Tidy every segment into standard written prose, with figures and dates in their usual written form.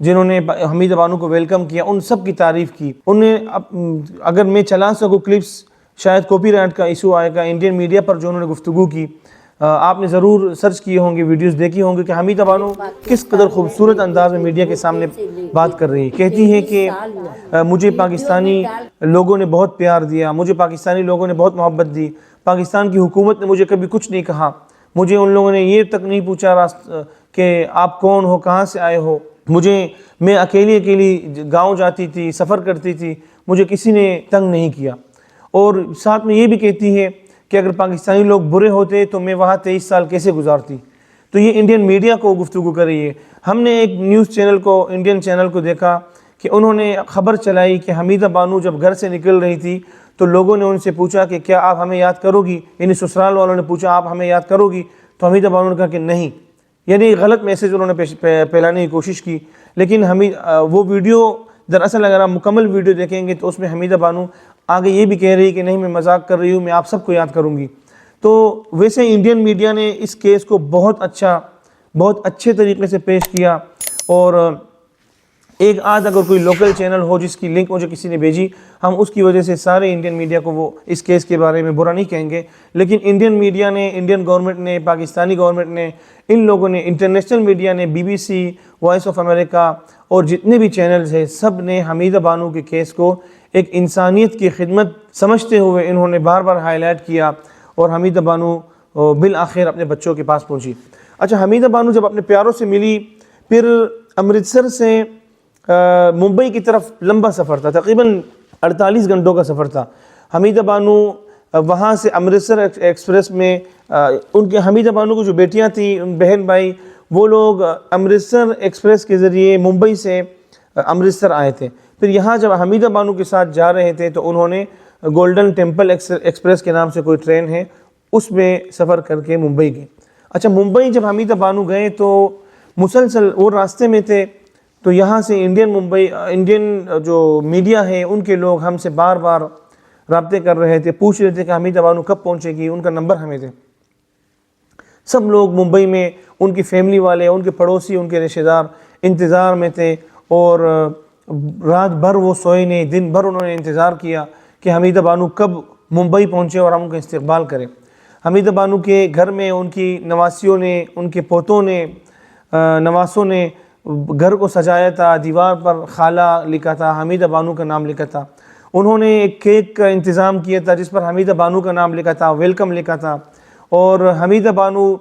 جنہوں نے حمیدہ بانو کو ویلکم کیا، ان سب کی تعریف کی. اگر میں چلا سکوں کلپس، شاید کاپی رائٹ کا ایشو آئے گا انڈین میڈیا پر جو انہوں نے گفتگو کی. آپ نے ضرور سرچ کیے ہوں گے، ویڈیوز دیکھی ہوں گے کہ حمیدہ بانو کس قدر خوبصورت انداز میں میڈیا کے سامنے بات کر رہی ہے. کہتی ہے کہ مجھے پاکستانی لوگوں نے بہت پیار دیا، مجھے پاکستانی لوگوں نے بہت محبت دی، پاکستان کی حکومت نے مجھے کبھی کچھ نہیں کہا، مجھے ان لوگوں نے یہ تک نہیں پوچھا کہ آپ کون ہو، کہاں سے آئے ہو. میں اکیلی گاؤں جاتی تھی، سفر کرتی تھی، مجھے کسی نے تنگ نہیں کیا. اور ساتھ میں یہ بھی کہتی ہے کہ اگر پاکستانی لوگ برے ہوتے تو میں وہاں 23 سال کیسے گزارتی. تو یہ انڈین میڈیا کو گفتگو کر رہی ہے. ہم نے ایک نیوز چینل کو، انڈین چینل کو دیکھا کہ انہوں نے خبر چلائی کہ حمیدہ بانو جب گھر سے نکل رہی تھی تو لوگوں نے ان سے پوچھا کہ کیا آپ ہمیں یاد کرو گی، یعنی سسرال والوں نے پوچھا آپ ہمیں یاد کرو گی، تو حمیدہ بانو نے کہا کہ نہیں. یعنی غلط میسیج انہوں نے پھیلانے کی کوشش کی. لیکن وہ ویڈیو دراصل اگر آپ مکمل ویڈیو دیکھیں گے تو اس میں حمیدہ بانو آگے یہ بھی کہہ رہی کہ نہیں میں مذاق کر رہی ہوں، میں آپ سب کو یاد کروں گی. تو ویسے انڈین میڈیا نے اس کیس کو بہت اچھے طریقے سے پیش کیا. اور ایک آدھ اگر کوئی لوکل چینل ہو جس کی لنک مجھے کسی نے بھیجی، ہم اس کی وجہ سے سارے انڈین میڈیا کو وہ اس کیس کے بارے میں برا نہیں کہیں گے. لیکن انڈین میڈیا نے، انڈین گورنمنٹ نے، پاکستانی گورنمنٹ نے، ان لوگوں نے، انٹرنیشنل میڈیا نے، BBC، وائس آف امریکہ اور جتنے بھی چینلز ہیں، سب نے حمیدہ بانو کے کیس کو ایک انسانیت کی خدمت سمجھتے ہوئے انہوں نے بار بار ہائی لائٹ کیا. اور حمیدہ بانو بالآخر اپنے بچوں کے پاس پہنچی. اچھا، حمیدہ بانو جب اپنے پیاروں سے ملی، پھر امرتسر سے ممبئی کی طرف لمبا سفر تھا، تقریباً 48 گھنٹوں کا سفر تھا. حمیدہ بانو وہاں سے امرتسر ایکسپریس میں حمیدہ بانو کی جو بیٹیاں تھیں، بہن بھائی، وہ لوگ امرتسر ایکسپریس کے ذریعے ممبئی سے امرتسر آئے تھے. پھر یہاں جب حمیدہ بانو کے ساتھ جا رہے تھے تو انہوں نے گولڈن ٹیمپل ایکسپریس کے نام سے کوئی ٹرین ہے، اس میں سفر کر کے ممبئی گئے. اچھا، ممبئی جب حمیدہ بانو گئے تو مسلسل وہ راستے میں تھے، تو یہاں سے انڈین جو میڈیا ہے ان کے لوگ ہم سے بار بار رابطے کر رہے تھے، پوچھ رہے تھے کہ حمیدہ بانو کب پہنچے گی، ان کا نمبر ہمیں دے. سب لوگ ممبئی میں، ان کی فیملی والے، ان کے پڑوسی، ان کے رشتہ دار انتظار میں تھے. اور رات بھر وہ سوئے نہیں، دن بھر انہوں نے انتظار کیا کہ حمیدہ بانو کب ممبئی پہنچے اور ہم ان کا استقبال کریں. حمیدہ بانو کے گھر میں ان کی نواسیوں نے، ان کے پوتوں نے، نواسوں نے گھر کو سجایا تھا. دیوار پر خالہ لکھا تھا، حمیدہ بانو کا نام لکھا تھا. انہوں نے ایک کیک کا انتظام کیا تھا جس پر حمیدہ بانو کا نام لکھا تھا، ویلکم لکھا تھا. اور حمیدہ بانو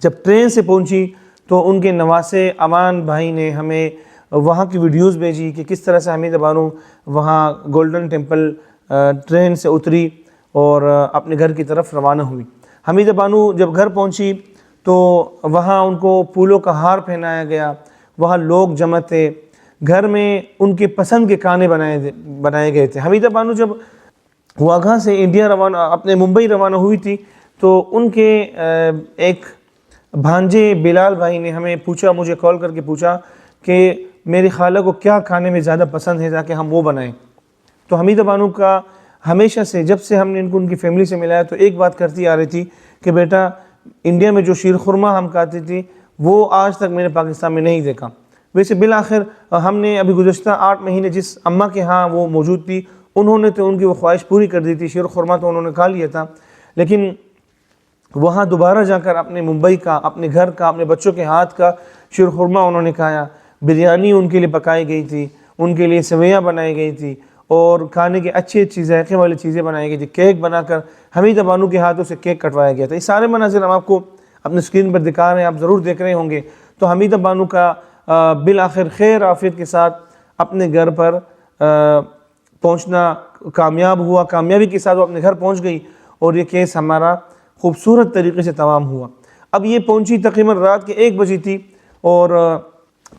جب ٹرین سے پہنچی تو ان کے نواسے امان بھائی نے ہمیں وہاں کی ویڈیوز بھیجی کہ کس طرح سے حمیدہ بانو وہاں گولڈن ٹیمپل ٹرین سے اتری اور اپنے گھر کی طرف روانہ ہوئی. حمیدہ بانو جب گھر پہنچی تو وہاں ان کو پھولوں کا ہار پہنایا گیا، وہاں لوگ جمع تھے، گھر میں ان کے پسند کے کھانے بنائے گئے تھے. حمیدہ بانو جب واگھا سے اپنے ممبئی روانہ ہوئی تھی تو ان کے ایک بھانجے بلال بھائی نے ہمیں پوچھا، مجھے کال کر کے پوچھا کہ میری خالہ کو کیا کھانے میں زیادہ پسند ہے تاکہ ہم وہ بنائیں. تو حمیدہ بانو کا ہمیشہ سے، جب سے ہم نے ان کی فیملی سے ملایا تو ایک بات کرتی آ رہی تھی کہ بیٹا، انڈیا میں جو شیر خورما ہم کھاتے تھے وہ آج تک میں نے پاکستان میں نہیں دیکھا. ویسے بالآخر ہم نے ابھی گزشتہ 8 مہینے جس اماں کے ہاں وہ موجود تھی، انہوں نے تو ان کی وہ خواہش پوری کر دی تھی. شیر خورما تو انہوں نے کھا لیا تھا، لیکن وہاں دوبارہ جا کر اپنے ممبئی کا، اپنے گھر کا، اپنے بچوں کے ہاتھ کا شیر خورما انہوں نے کھایا. بریانی ان کے لیے پکائی گئی تھی، ان کے لیے سویاں بنائی گئی تھی اور کھانے کے اچھی ذائقے والی چیزیں بنائی گئی تھی. کیک بنا کر حمیدہ بانو کے ہاتھوں سے کیک کٹوایا گیا تھا. یہ سارے مناظر ہم آپ کو اپنے اسکرین پر دکھا رہے ہیں، آپ ضرور دیکھ رہے ہوں گے. تو حمیدہ بانو کا بالآخر خیر عافیت کے ساتھ اپنے گھر پر پہنچنا کامیاب ہوا. کامیابی کے ساتھ وہ اپنے گھر پہنچ گئی اور یہ کیس ہمارا خوبصورت طریقے سے تمام ہوا. اب یہ پہنچی تقریباً رات کے 1 بجے تھی اور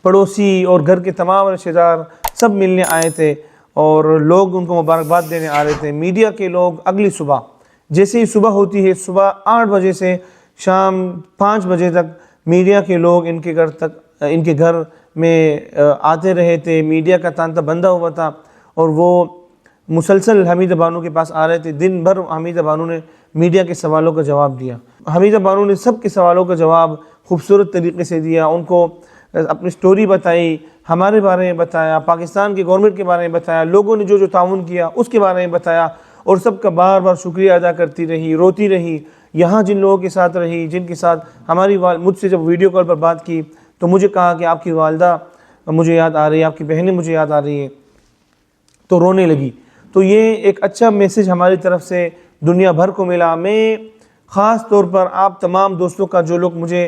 پڑوسی اور گھر کے تمام رشتہ دار سب ملنے آئے تھے اور لوگ ان کو مبارکباد دینے آ رہے تھے. میڈیا کے لوگ اگلی صبح، جیسے ہی صبح ہوتی ہے، صبح 8 بجے سے شام 5 بجے تک میڈیا کے لوگ ان کے گھر میں آتے رہے تھے. میڈیا کا تانتا بندہ ہوا تھا اور وہ مسلسل حمیدہ بانو کے پاس آ رہے تھے. دن بھر حمیدہ بانو نے میڈیا کے سوالوں کا جواب دیا. حمیدہ بانو نے سب کے سوالوں کا جواب خوبصورت طریقے سے دیا. ان کو اپنی سٹوری بتائی، ہمارے بارے میں بتایا، پاکستان کی گورنمنٹ کے بارے میں بتایا، لوگوں نے جو تعاون کیا اس کے بارے میں بتایا، اور سب کا بار بار شکریہ ادا کرتی رہی، روتی رہی۔ یہاں جن لوگوں کے ساتھ رہی، جن کے ساتھ مجھ سے جب ویڈیو کال پر بات کی تو مجھے کہا کہ آپ کی والدہ مجھے یاد آ رہی ہے، آپ کی بہنیں مجھے یاد آ رہی ہیں، تو رونے لگی۔ تو یہ ایک اچھا میسیج ہماری طرف سے دنیا بھر کو ملا۔ میں خاص طور پر آپ تمام دوستوں کا، جو لوگ مجھے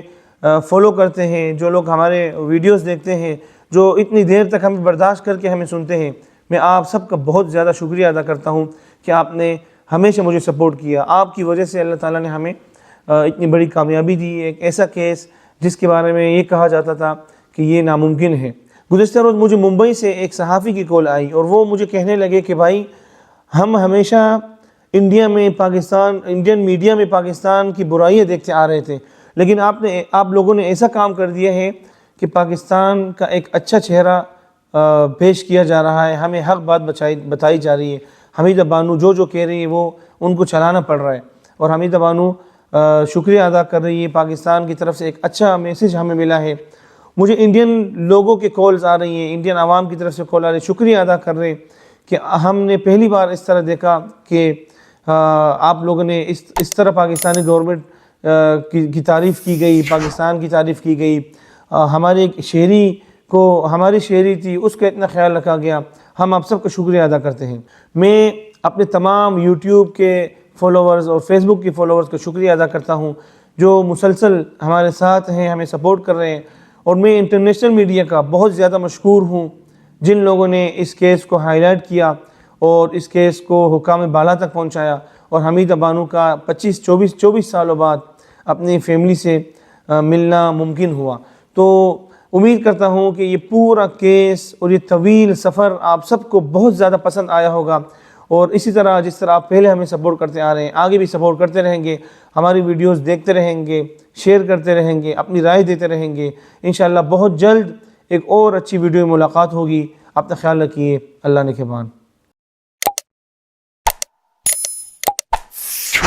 فالو کرتے ہیں، جو لوگ ہمارے ویڈیوز دیکھتے ہیں، جو اتنی دیر تک ہمیں برداشت کر کے ہمیں سنتے ہیں، میں آپ سب کا بہت زیادہ شکریہ ادا کرتا ہوں کہ آپ نے ہمیشہ مجھے سپورٹ کیا۔ آپ کی وجہ سے اللہ تعالیٰ نے ہمیں اتنی بڑی کامیابی دی۔ ایک ایسا کیس جس کے بارے میں یہ کہا جاتا تھا کہ یہ ناممکن ہے۔ گزشتہ روز مجھے ممبئی سے ایک صحافی کی کال آئی اور وہ مجھے کہنے لگے کہ بھائی، ہم ہمیشہ انڈین میڈیا میں پاکستان کی برائیاں دیکھتے آ رہے تھے، لیکن آپ لوگوں نے ایسا کام کر دیا ہے کہ پاکستان کا ایک اچھا چہرہ پیش کیا جا رہا ہے، ہمیں حق بات بتائی جا رہی ہے۔ حمیدہ بانو جو کہہ رہی ہے وہ ان کو چلانا پڑ رہا ہے، اور حمیدہ بانو شکریہ ادا کر رہی ہے۔ پاکستان کی طرف سے ایک اچھا میسیج ہمیں ملا ہے۔ مجھے انڈین لوگوں کے کالز آ رہی ہیں، انڈین عوام کی طرف سے کال آ رہی ہے، شکریہ ادا کر رہے ہیں کہ ہم نے پہلی بار اس طرح دیکھا کہ آپ لوگوں نے اس طرح پاکستانی گورنمنٹ کی تعریف کی گئی، پاکستان کی تعریف کی گئی، ہمارے ایک ہماری شہری تھی، اس کا اتنا خیال رکھا گیا۔ ہم آپ سب کا شکریہ ادا کرتے ہیں۔ میں اپنے تمام یوٹیوب کے فالوورز اور فیس بک کے فالوورز کا شکریہ ادا کرتا ہوں، جو مسلسل ہمارے ساتھ ہیں، ہمیں سپورٹ کر رہے ہیں، اور میں انٹرنیشنل میڈیا کا بہت زیادہ مشکور ہوں جن لوگوں نے اس کیس کو ہائی لائٹ کیا اور اس کیس کو حکام بالا تک پہنچایا، اور حمیدہ بانو کا 24 سالوں بعد اپنی فیملی سے ملنا ممکن ہوا۔ تو امید کرتا ہوں کہ یہ پورا کیس اور یہ طویل سفر آپ سب کو بہت زیادہ پسند آیا ہوگا، اور اسی طرح جس طرح آپ پہلے ہمیں سپورٹ کرتے آ رہے ہیں، آگے بھی سپورٹ کرتے رہیں گے، ہماری ویڈیوز دیکھتے رہیں گے، شیئر کرتے رہیں گے، اپنی رائے دیتے رہیں گے۔ انشاءاللہ بہت جلد ایک اور اچھی ویڈیو میں ملاقات ہوگی۔ اپنا خیال رکھیے۔ اللہ نگہبان۔